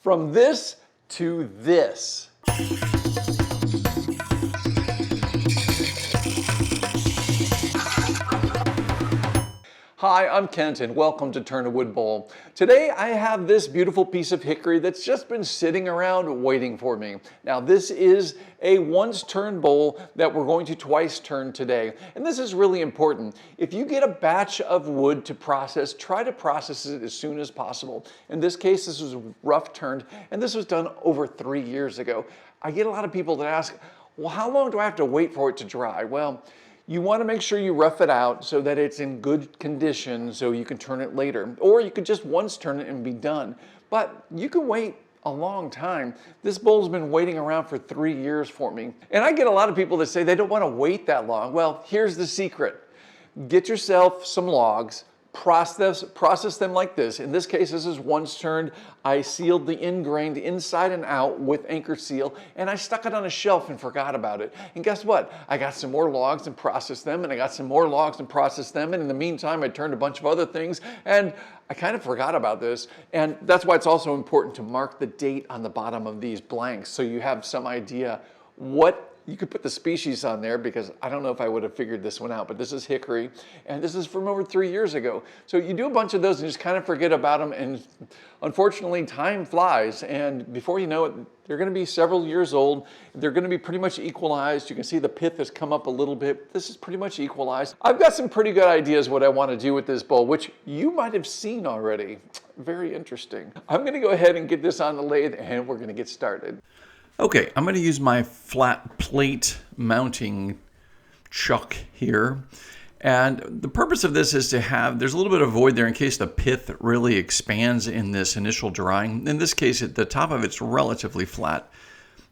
From this to this. Hi, I'm Kent and welcome to Turn a Wood Bowl. Today I have this beautiful piece of hickory that's just been sitting around waiting for me. Now this is a once turned bowl that we're going to twice turn today. And this is really important. If you get a batch of wood to process, try to process it as soon as possible. In this case, this was rough turned and this was done over 3 years ago. I get a lot of people that ask, well, how long do I have to wait for it to dry? Well, you want to make sure you rough it out so that it's in good condition so you can turn it later. Or you could just once turn it and be done. But you can wait a long time. This bowl's been waiting around for 3 years for me. And I get a lot of people that say they don't want to wait that long. Well, here's the secret. Get yourself some logs, process them like this. In this case, this is once turned. I sealed the ingrained inside and out with anchor seal, and I stuck it on a shelf and forgot about it. And guess what? I got some more logs and processed them, and I got some more logs and processed them, and in the meantime, I turned a bunch of other things, and I kind of forgot about this. And that's why it's also important to mark the date on the bottom of these blanks so you have some idea what. You could put the species on there because I don't know if I would have figured this one out, but this is hickory and this is from over 3 years ago. So you do a bunch of those and just kind of forget about them, and unfortunately time flies, and before you know it, they're going to be several years old. They're going to be pretty much equalized. You can see the pith has come up a little bit. This is pretty much equalized. I've got some pretty good ideas what I want to do with this bowl, which you might have seen already. Very interesting. I'm going to go ahead and get this on the lathe and we're going to get started. Okay, I'm going to use my flat plate mounting chuck here. And the purpose of this is to have, there's a little bit of void there in case the pith really expands in this initial drying. In this case, the top of it's relatively flat.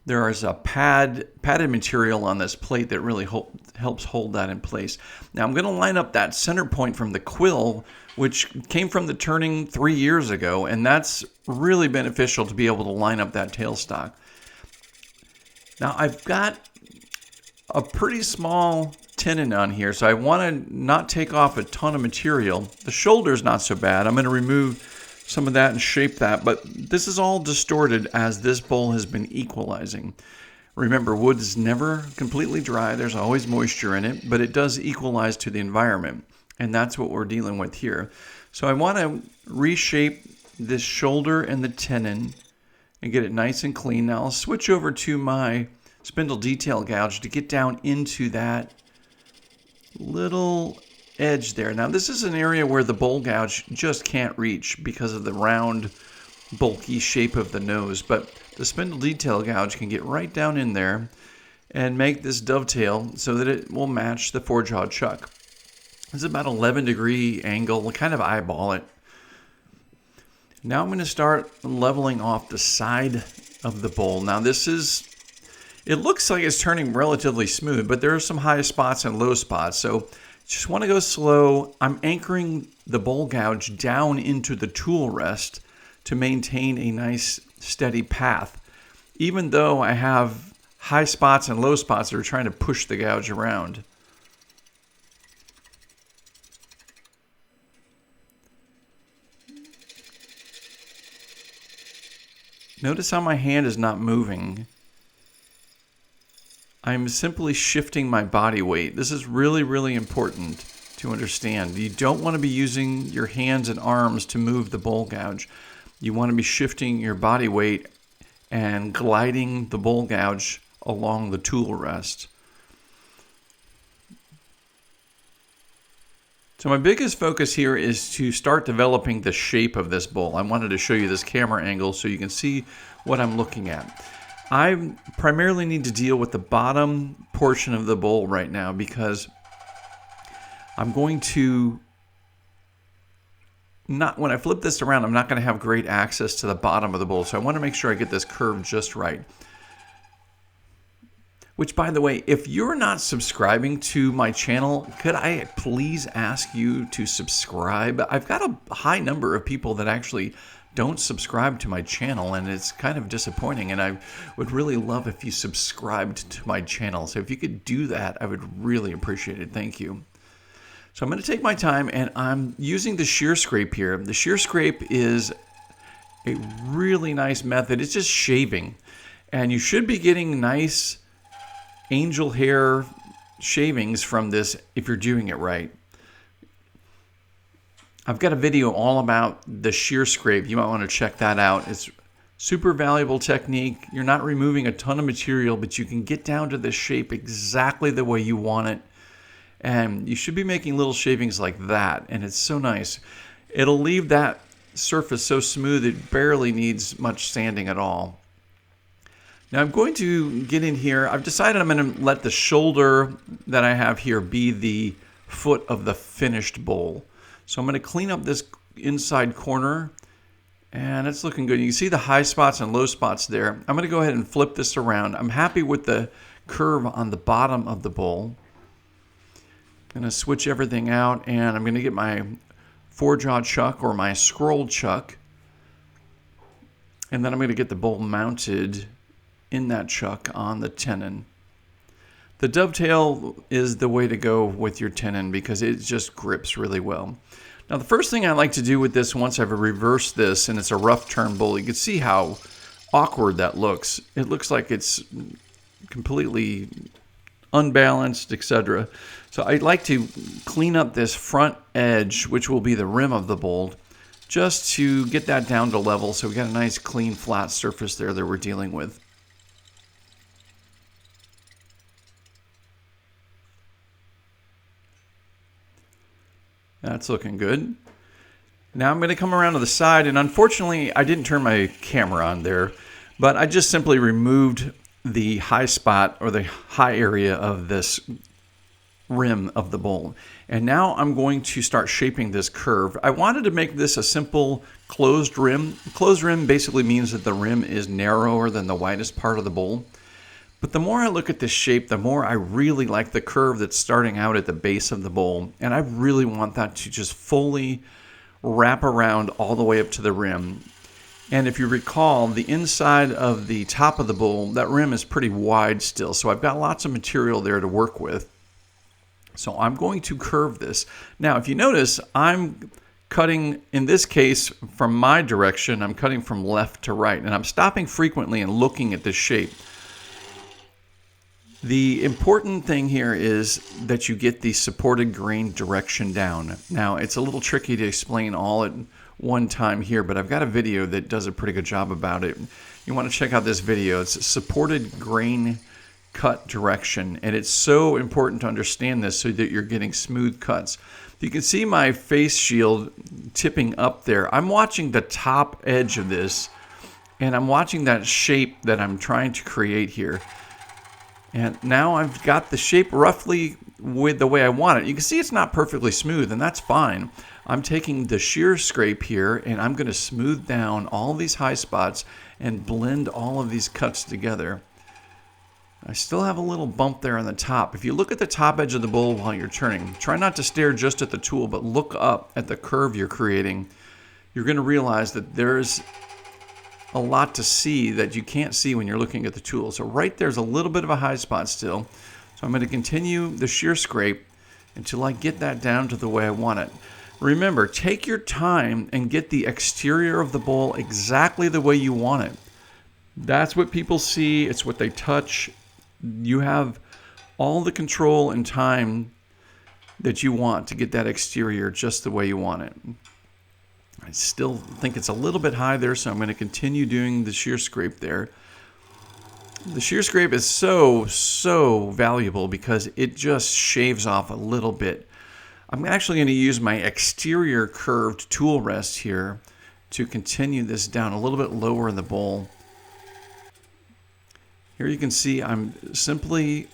There is a padded material on this plate that really helps hold that in place. Now I'm going to line up that center point from the quill, which came from the turning 3 years ago, and that's really beneficial to be able to line up that tailstock. Now I've got a pretty small tenon on here, so I want to not take off a ton of material. The shoulder's not so bad. I'm going to remove some of that and shape that, but this is all distorted as this bowl has been equalizing. Remember, wood is never completely dry. There's always moisture in it, but it does equalize to the environment, and that's what we're dealing with here. So I want to reshape this shoulder and the tenon and get it nice and clean. Now I'll switch over to my spindle detail gouge to get down into that little edge there. Now this is an area where the bowl gouge just can't reach because of the round, bulky shape of the nose, but the spindle detail gouge can get right down in there and make this dovetail so that it will match the four-jaw chuck. It's about 11-degree angle, kind of eyeball it. Now I'm going to start leveling off the side of the bowl. Now it looks like it's turning relatively smooth, but there are some high spots and low spots. So just want to go slow. I'm anchoring the bowl gouge down into the tool rest to maintain a nice steady path, even though I have high spots and low spots that are trying to push the gouge around. Notice how my hand is not moving. I'm simply shifting my body weight. This is really, really important to understand. You don't want to be using your hands and arms to move the bowl gouge. You want to be shifting your body weight and gliding the bowl gouge along the tool rest. So my biggest focus here is to start developing the shape of this bowl. I wanted to show you this camera angle so you can see what I'm looking at. I primarily need to deal with the bottom portion of the bowl right now because I'm going to when I flip this around, I'm not going to have great access to the bottom of the bowl. So I want to make sure I get this curve just right. Which, by the way, if you're not subscribing to my channel, could I please ask you to subscribe? I've got a high number of people that actually don't subscribe to my channel, and it's kind of disappointing, and I would really love if you subscribed to my channel. So if you could do that, I would really appreciate it. Thank you. So I'm going to take my time, and I'm using the shear scrape here. The shear scrape is a really nice method. It's just shaving. And you should be getting nice angel hair shavings from this if you're doing it right. I've got a video all about the shear scrape. You might want to check that out. It's super valuable technique. You're not removing a ton of material, but you can get down to the shape exactly the way you want it. And you should be making little shavings like that. And it's so nice. It'll leave that surface so smooth it barely needs much sanding at all. Now I'm going to get in here. I've decided I'm going to let the shoulder that I have here be the foot of the finished bowl. So I'm going to clean up this inside corner, and it's looking good. You can see the high spots and low spots there. I'm going to go ahead and flip this around. I'm happy with the curve on the bottom of the bowl. I'm going to switch everything out, and I'm going to get my 4-jaw chuck or my scroll chuck, and then I'm going to get the bowl mounted in that chuck on the tenon. The dovetail is the way to go with your tenon because it just grips really well. Now the first thing I like to do with this, once I've reversed this and it's a rough turn bowl, you can see how awkward that looks. It looks like it's completely unbalanced, etc. So I'd like to clean up this front edge, which will be the rim of the bowl, just to get that down to level so we got a nice clean flat surface there that we're dealing with. That's looking good. Now I'm going to come around to the side, and unfortunately I didn't turn my camera on there, but I just simply removed the high spot or the high area of this rim of the bowl. And now I'm going to start shaping this curve. I wanted to make this a simple closed rim. Closed rim basically means that the rim is narrower than the widest part of the bowl. But the more I look at this shape, the more I really like the curve that's starting out at the base of the bowl. And I really want that to just fully wrap around all the way up to the rim. And if you recall, the inside of the top of the bowl, that rim is pretty wide still. So I've got lots of material there to work with. So I'm going to curve this. Now, if you notice, I'm cutting, in this case, from my direction, I'm cutting from left to right. And I'm stopping frequently and looking at this shape. The important thing here is that you get the supported grain direction down. Now, it's a little tricky to explain all at one time here, but I've got a video that does a pretty good job about it. You want to check out this video. It's supported grain cut direction, and it's so important to understand this so that you're getting smooth cuts. You can see my face shield tipping up there. I'm watching the top edge of this, and I'm watching that shape that I'm trying to create here. And now I've got the shape roughly with the way I want it. You can see it's not perfectly smooth, and that's fine. I'm taking the shear scrape here, and I'm going to smooth down all these high spots and blend all of these cuts together. I still have a little bump there on the top. If you look at the top edge of the bowl while you're turning, try not to stare just at the tool, but look up at the curve you're creating. You're going to realize that there's a lot to see that you can't see when you're looking at the tool. So right there's a little bit of a high spot still. So I'm going to continue the shear scrape until I get that down to the way I want it. Remember, take your time and get the exterior of the bowl exactly the way you want it. That's what people see. It's what they touch. You have all the control and time that you want to get that exterior just the way you want it. I still think it's a little bit high there, so I'm going to continue doing the shear scrape there. The shear scrape is so valuable because it just shaves off a little bit. I'm actually going to use my exterior curved tool rest here to continue this down a little bit lower in the bowl. Here you can see I'm simply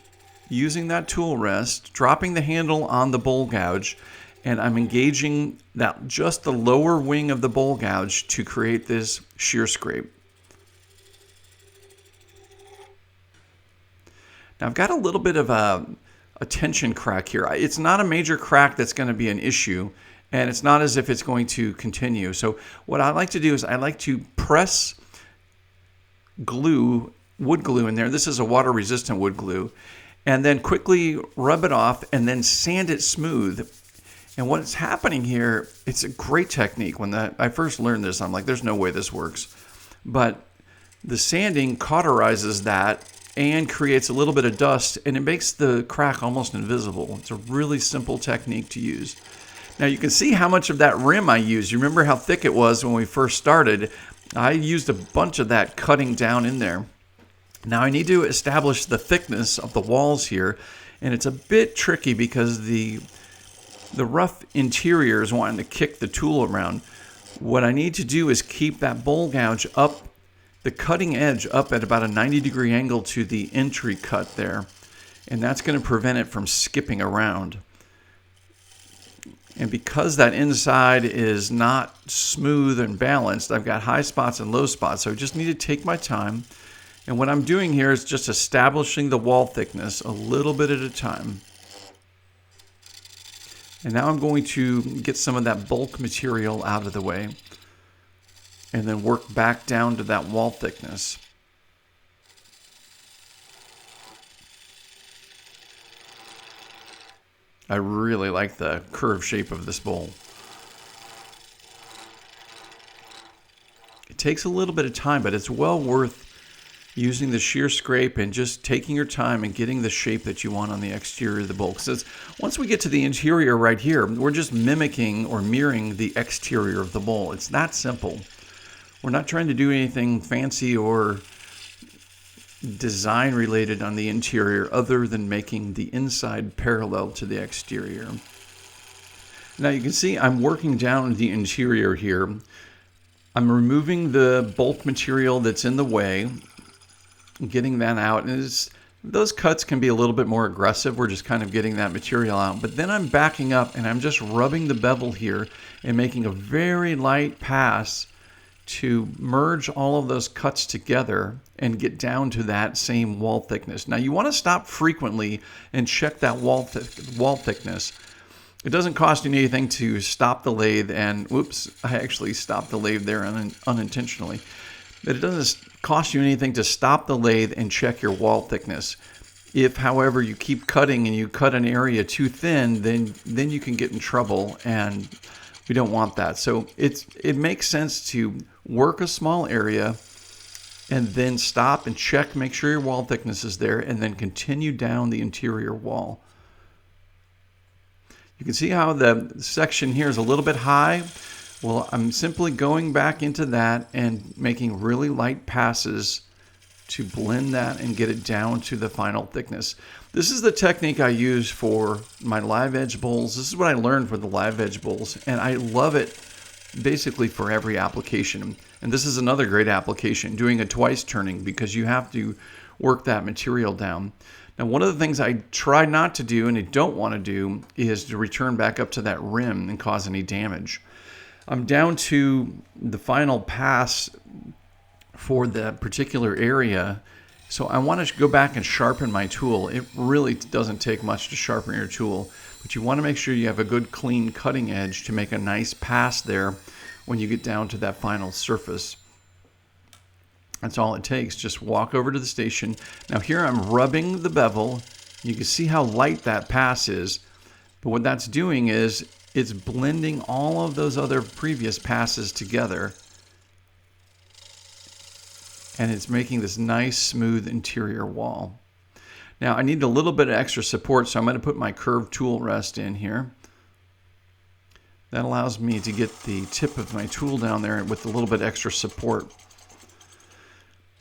using that tool rest, dropping the handle on the bowl gouge, and I'm engaging that just the lower wing of the bowl gouge to create this shear scrape. Now I've got a little bit of a tension crack here. It's not a major crack that's going to be an issue, and it's not as if it's going to continue. So what I like to do is I like to press glue, wood glue in there. This is a water resistant wood glue, and then quickly rub it off and then sand it smooth. And what's happening here, it's a great technique. When I first learned this, I'm like, there's no way this works. But the sanding cauterizes that and creates a little bit of dust, and it makes the crack almost invisible. It's a really simple technique to use. Now you can see how much of that rim I used. You remember how thick it was when we first started. I used a bunch of that cutting down in there. Now I need to establish the thickness of the walls here, and it's a bit tricky because the rough interior is wanting to kick the tool around. What I need to do is keep that bowl gouge up, the cutting edge up at about a 90-degree angle to the entry cut there. And that's going to prevent it from skipping around. And because that inside is not smooth and balanced, I've got high spots and low spots. So I just need to take my time. And what I'm doing here is just establishing the wall thickness a little bit at a time. And now I'm going to get some of that bulk material out of the way and then work back down to that wall thickness. I really like the curved shape of this bowl. It takes a little bit of time, but it's well worth using the shear scrape and just taking your time and getting the shape that you want on the exterior of the bowl. Because once we get to the interior right here, we're just mimicking or mirroring the exterior of the bowl. It's that simple. We're not trying to do anything fancy or design related on the interior other than making the inside parallel to the exterior. Now you can see I'm working down the interior here. I'm removing the bulk material that's in the way, getting that out. And those cuts can be a little bit more aggressive. We're just kind of getting that material out. But then I'm backing up and I'm just rubbing the bevel here and making a very light pass to merge all of those cuts together and get down to that same wall thickness. Now you want to stop frequently and check that wall thickness. It doesn't cost you anything to stop the lathe, and whoops, I actually stopped the lathe there unintentionally. But it doesn't cost you anything to stop the lathe and check your wall thickness. If, however, you keep cutting and you cut an area too thin, then you can get in trouble, and we don't want that. So it makes sense to work a small area and then stop and check, make sure your wall thickness is there, and then continue down the interior wall. You can see how the section here is a little bit high. Well, I'm simply going back into that and making really light passes to blend that and get it down to the final thickness. This is the technique I use for my live edge bowls. This is what I learned for the live edge bowls, and I love it basically for every application. And this is another great application, doing a twice turning, because you have to work that material down. Now, one of the things I try not to do and I don't want to do is to return back up to that rim and cause any damage. I'm down to the final pass for that particular area, so I want to go back and sharpen my tool. It really doesn't take much to sharpen your tool, but you want to make sure you have a good clean cutting edge to make a nice pass there when you get down to that final surface. That's all it takes. Just walk over to the station. Now here I'm rubbing the bevel. You can see how light that pass is, but what that's doing is it's blending all of those other previous passes together, and it's making this nice smooth interior wall. Now I need a little bit of extra support, so I'm going to put my curved tool rest in here. That allows me to get the tip of my tool down there with a little bit extra support.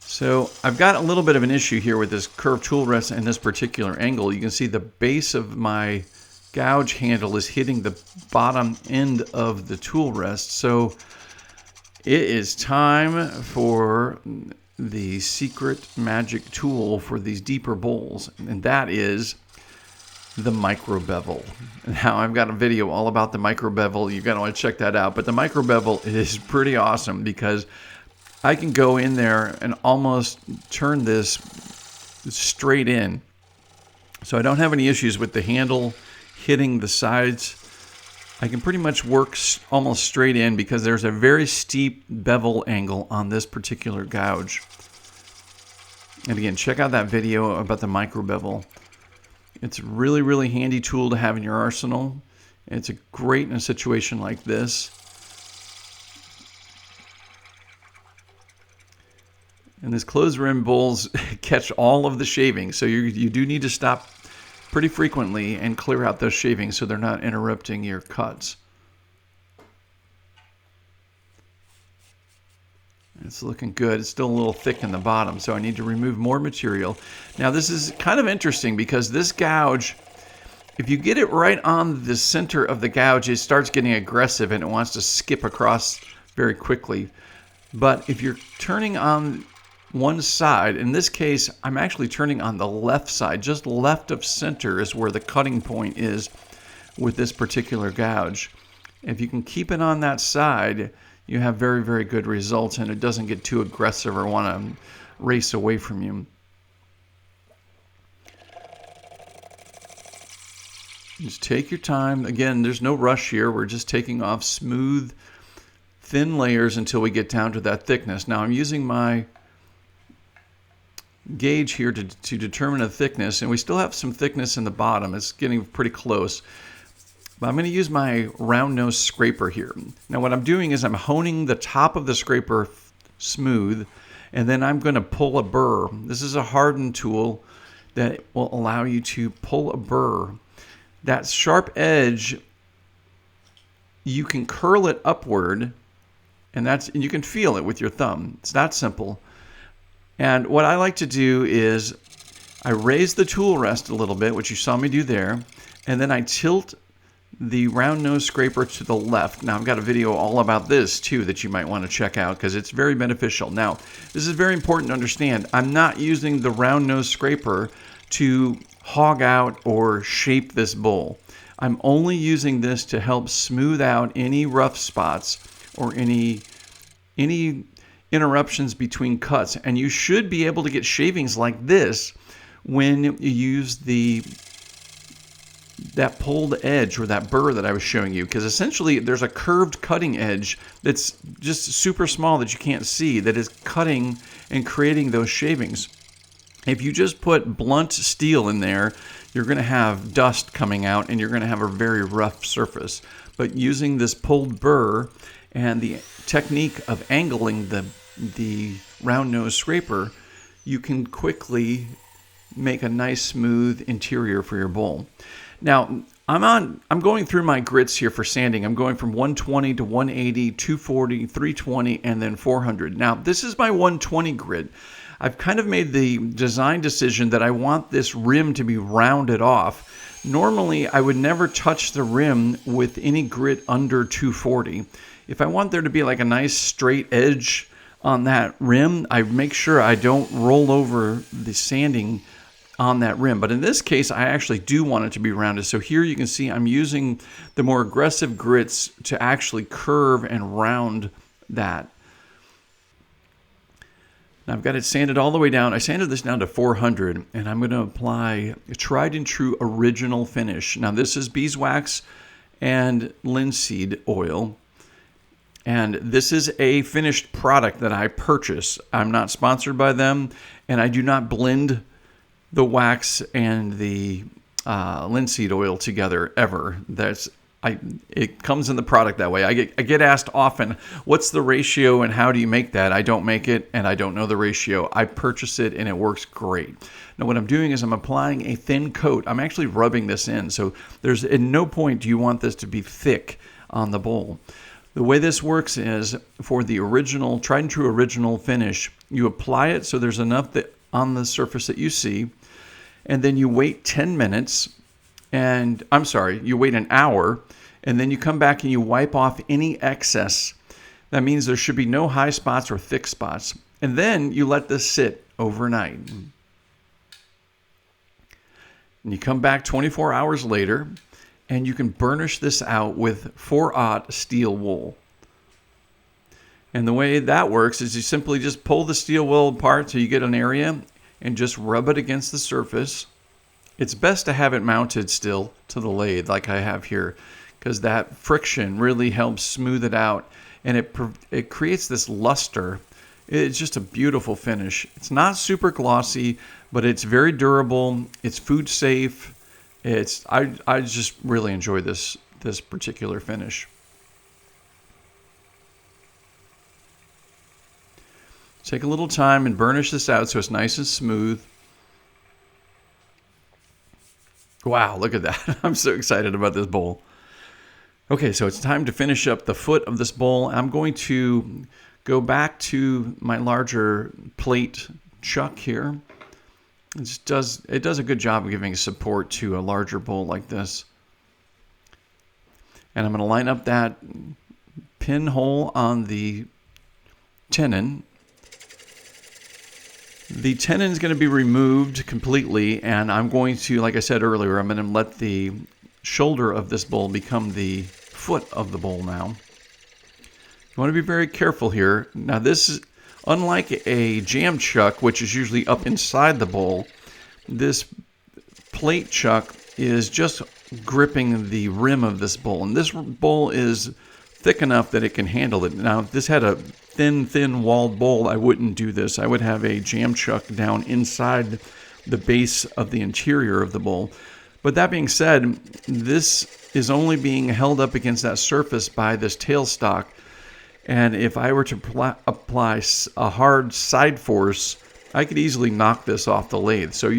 So I've got a little bit of an issue here with this curved tool rest and this particular angle. You can see the base of my gouge handle is hitting the bottom end of the tool rest. So it is time for the secret magic tool for these deeper bowls, and that is the micro bevel. Now I've got a video all about the micro bevel. You're going to want to check that out. But the micro bevel is pretty awesome because I can go in there and almost turn this straight in. So I don't have any issues with the handle hitting the sides. I can pretty much work almost straight in because there's a very steep bevel angle on this particular gouge. And again, check out that video about the micro bevel. It's a really, really handy tool to have in your arsenal. It's great in a situation like this. And these closed rim bowls catch all of the shavings, so you do need to stop pretty frequently and clear out those shavings so they're not interrupting your cuts. It's looking good. It's still a little thick in the bottom, so I need to remove more material. Now this is kind of interesting because this gouge, if you get it right on the center of the gouge, it starts getting aggressive and it wants to skip across very quickly. But if you're turning on one side, in this case, I'm actually turning on the left side. Just left of center is where the cutting point is with this particular gouge. If you can keep it on that side, you have very, very good results, and it doesn't get too aggressive or want to race away from you. Just take your time. Again, there's no rush here. We're just taking off smooth, thin layers until we get down to that thickness. Now I'm using my gauge here to determine the thickness, and we still have some thickness in the bottom. It's getting pretty close. But I'm going to use my round nose scraper here. Now what I'm doing is I'm honing the top of the scraper smooth, and then I'm going to pull a burr. This is a harden tool that will allow you to pull a burr. That sharp edge, you can curl it upward, and you can feel it with your thumb. It's that simple. And what I like to do is I raise the tool rest a little bit, which you saw me do there, and then I tilt the round nose scraper to the left. Now I've got a video all about this too that you might want to check out because it's very beneficial. Now this is very important to understand. I'm not using the round nose scraper to hog out or shape this bowl. I'm only using this to help smooth out any rough spots or any interruptions between cuts, and you should be able to get shavings like this when you use that pulled edge or that burr that I was showing you, because essentially there's a curved cutting edge that's just super small that you can't see that is cutting and creating those shavings. If you just put blunt steel in there, you're going to have dust coming out and you're going to have a very rough surface. But using this pulled burr and the technique of angling the round nose scraper, you can quickly make a nice smooth interior for your bowl. Now I'm going through my grits here for sanding. I'm going from 120 to 180, 240, 320, and then 400. Now this is my 120 grit. I've kind of made the design decision that I want this rim to be rounded off. Normally I would never touch the rim with any grit under 240. If I want there to be like a nice straight edge on that rim, I make sure I don't roll over the sanding on that rim. But in this case, I actually do want it to be rounded. So here you can see I'm using the more aggressive grits to actually curve and round that. Now I've got it sanded all the way down. I sanded this down to 400, and I'm going to apply a tried and true original finish. Now this is beeswax and linseed oil. And this is a finished product that I purchase. I'm not sponsored by them, and I do not blend the wax and the linseed oil together ever. It comes in the product that way. I get asked often, what's the ratio and how do you make that? I don't make it and I don't know the ratio. I purchase it and it works great. Now what I'm doing is I'm applying a thin coat. I'm actually rubbing this in. So there's at no point do you want this to be thick on the bowl. The way this works is for the original, tried and true original finish, you apply it so there's enough that on the surface that you see, and then you wait 10 minutes, you wait an hour, and then you come back and you wipe off any excess. That means there should be no high spots or thick spots. And then you let this sit overnight. And you come back 24 hours later, and you can burnish this out with 4/0 steel wool. And the way that works is you simply just pull the steel wool apart so you get an area and just rub it against the surface. It's best to have it mounted still to the lathe like I have here, because that friction really helps smooth it out, and it creates this luster. It's just a beautiful finish. It's not super glossy, but it's very durable. It's food safe. I just really enjoy this this particular finish. Take a little time and burnish this out so it's nice and smooth. Wow, look at that. I'm so excited about this bowl. Okay, so it's time to finish up the foot of this bowl. I'm going to go back to my larger plate chuck here. It does a good job of giving support to a larger bowl like this. And I'm going to line up that pinhole on the tenon. The tenon is going to be removed completely, and I'm going to, like I said earlier, I'm going to let the shoulder of this bowl become the foot of the bowl now. You want to be very careful here. Now this is, unlike a jam chuck, which is usually up inside the bowl, this plate chuck is just gripping the rim of this bowl. And this bowl is thick enough that it can handle it. Now, if this had a thin walled bowl, I wouldn't do this. I would have a jam chuck down inside the base of the interior of the bowl. But that being said, this is only being held up against that surface by this tailstock. And if I were to apply a hard side force, I could easily knock this off the lathe. So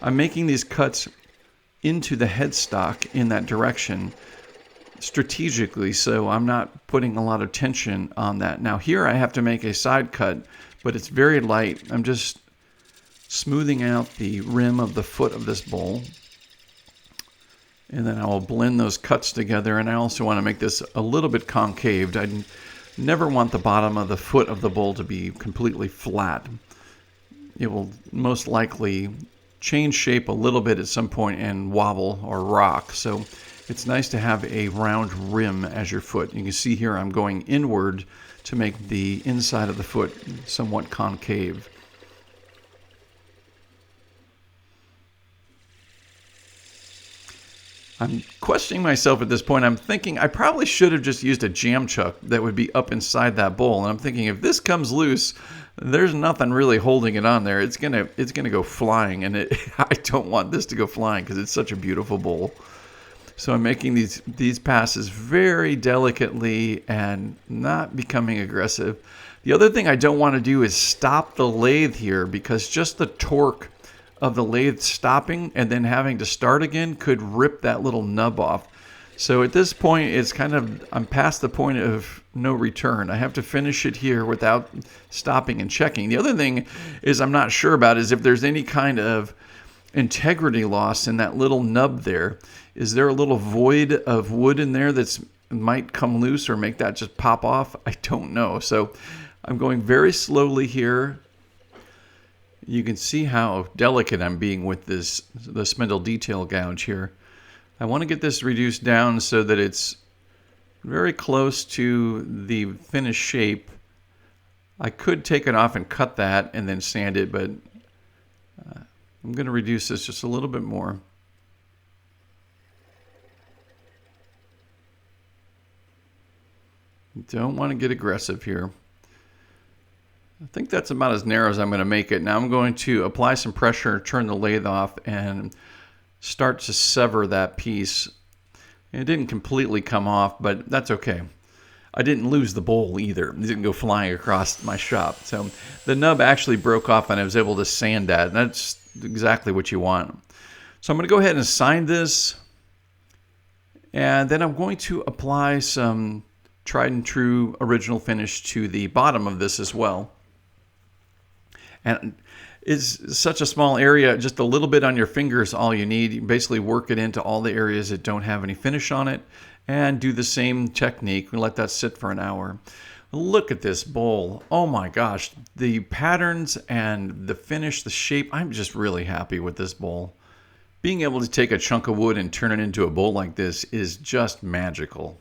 I'm making these cuts into the headstock in that direction strategically, so I'm not putting a lot of tension on that. Now here I have to make a side cut, but it's very light. I'm just smoothing out the rim of the foot of this bowl. And then I will blend those cuts together, and I also want to make this a little bit concaved. I never want the bottom of the foot of the bowl to be completely flat. It will most likely change shape a little bit at some point and wobble or rock. So it's nice to have a round rim as your foot. You can see here I'm going inward to make the inside of the foot somewhat concave. I'm questioning myself at this point. I'm thinking I probably should have just used a jam chuck that would be up inside that bowl. And I'm thinking if this comes loose, there's nothing really holding it on there. It's gonna go flying, and I don't want this to go flying because it's such a beautiful bowl. So I'm making these passes very delicately and not becoming aggressive. The other thing I don't want to do is stop the lathe here, because just the torque of the lathe stopping and then having to start again could rip that little nub off. So at this point, it's I'm past the point of no return. I have to finish it here without stopping and checking. The other thing is I'm not sure about is if there's any kind of integrity loss in that little nub there. Is there a little void of wood in there that's might come loose or make that just pop off? I don't know. So I'm going very slowly here. You can see how delicate I'm being with the spindle detail gouge here. I want to get this reduced down so that it's very close to the finished shape. I could take it off and cut that and then sand it, but I'm going to reduce this just a little bit more. Don't want to get aggressive here. I think that's about as narrow as I'm going to make it. Now I'm going to apply some pressure, turn the lathe off, and start to sever that piece. It didn't completely come off, but that's okay. I didn't lose the bowl either. It didn't go flying across my shop. So the nub actually broke off, and I was able to sand that. And that's exactly what you want. So I'm going to go ahead and sign this. And then I'm going to apply some tried and true original finish to the bottom of this as well. And it's such a small area, just a little bit on your finger is all you need. You basically work it into all the areas that don't have any finish on it, and do the same technique. We let that sit for an hour. Look at this bowl. Oh my gosh, the patterns and the finish, the shape, I'm just really happy with this bowl. Being able to take a chunk of wood and turn it into a bowl like this is just magical.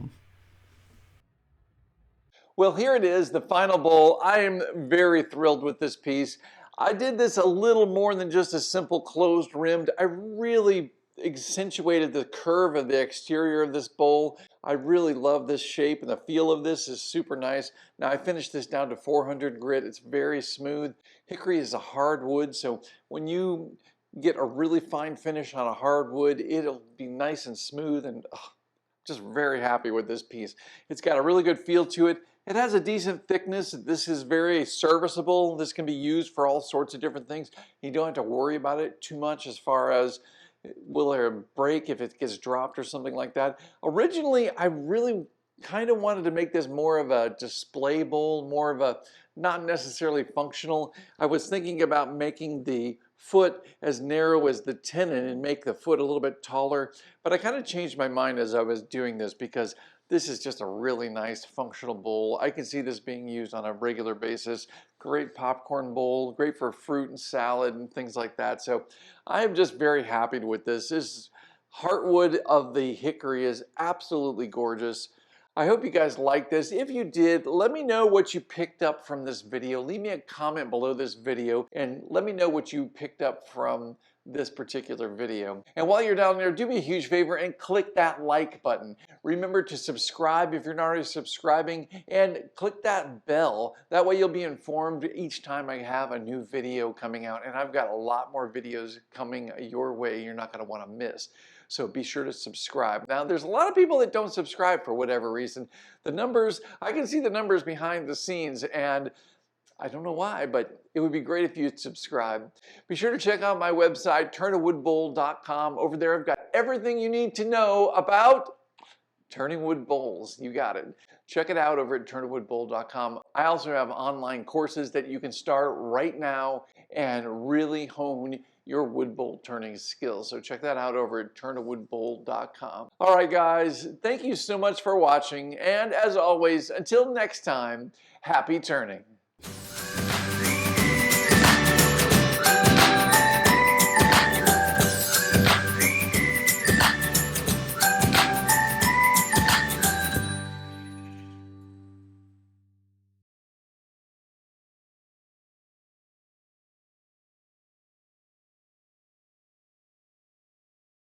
Well, here it is, the final bowl. I am very thrilled with this piece. I did this a little more than just a simple closed rimmed. I really accentuated the curve of the exterior of this bowl. I really love this shape, and the feel of this is super nice. Now I finished this down to 400 grit. It's very smooth. Hickory is a hard wood, so when you get a really fine finish on a hard wood, it'll be nice and smooth, and just very happy with this piece. It's got a really good feel to it. It has a decent thickness. This is very serviceable. This can be used for all sorts of different things. You don't have to worry about it too much as far as will there break if it gets dropped or something like that. Originally, I really kind of wanted to make this more of a display bowl, more of a not necessarily functional. I was thinking about making the foot as narrow as the tenon and make the foot a little bit taller, but I kind of changed my mind as I was doing this because this is just a really nice functional bowl. I can see this being used on a regular basis. Great popcorn bowl, great for fruit and salad and things like that. So I am just very happy with this. This heartwood of the hickory is absolutely gorgeous. I hope you guys like this. If you did, let me know what you picked up from this video. Leave me a comment below this video and let me know what you picked up from this particular video. And while you're down there, do me a huge favor and click that like button. Remember to subscribe if you're not already subscribing, and click that bell. That way you'll be informed each time I have a new video coming out, and I've got a lot more videos coming your way you're not going to want to miss. So be sure to subscribe. Now, there's a lot of people that don't subscribe for whatever reason. The numbers, I can see the numbers behind the scenes, and I don't know why, but it would be great if you'd subscribe. Be sure to check out my website, turnawoodbowl.com. Over there, I've got everything you need to know about turning wood bowls. You got it. Check it out over at turnawoodbowl.com. I also have online courses that you can start right now and really hone your wood bowl turning skills. So check that out over at turnawoodbowl.com. All right, guys, thank you so much for watching. And as always, until next time, happy turning.